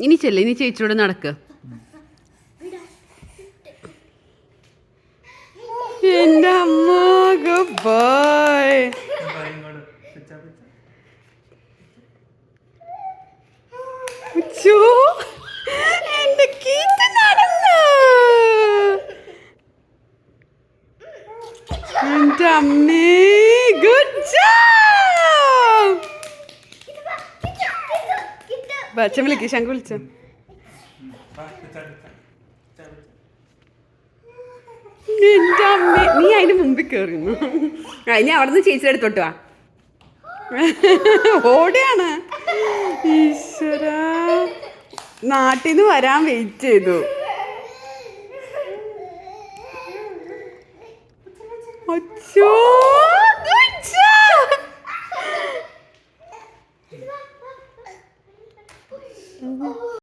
ഇനി ചെല്ലേ, ഇനി ചേച്ചിയോട് നടക്ക്. എന്റെ അമ്മ ഗുഡ് ബോയ്. എന്റെ കീറ്റ നടന്നു. എന്റെ അമ്മേ ഗുഡ് ജോബ്. അച്ഛൻ വിളിക്ക്, ശങ്ക് വിളിച്ച. എന്റെ അമ്മ, നീ അതിന് മുമ്പിൽ കയറുന്നു. ഇനി അവിടെ നിന്ന് ചേച്ചിയുടെ അടുത്തോട്ട് വാ. ഓടെയാണ്. ഈശ്വര, നാട്ടിൽ നിന്ന് വരാൻ വെയിറ്റ് ചെയ്തു. അച്ഛോ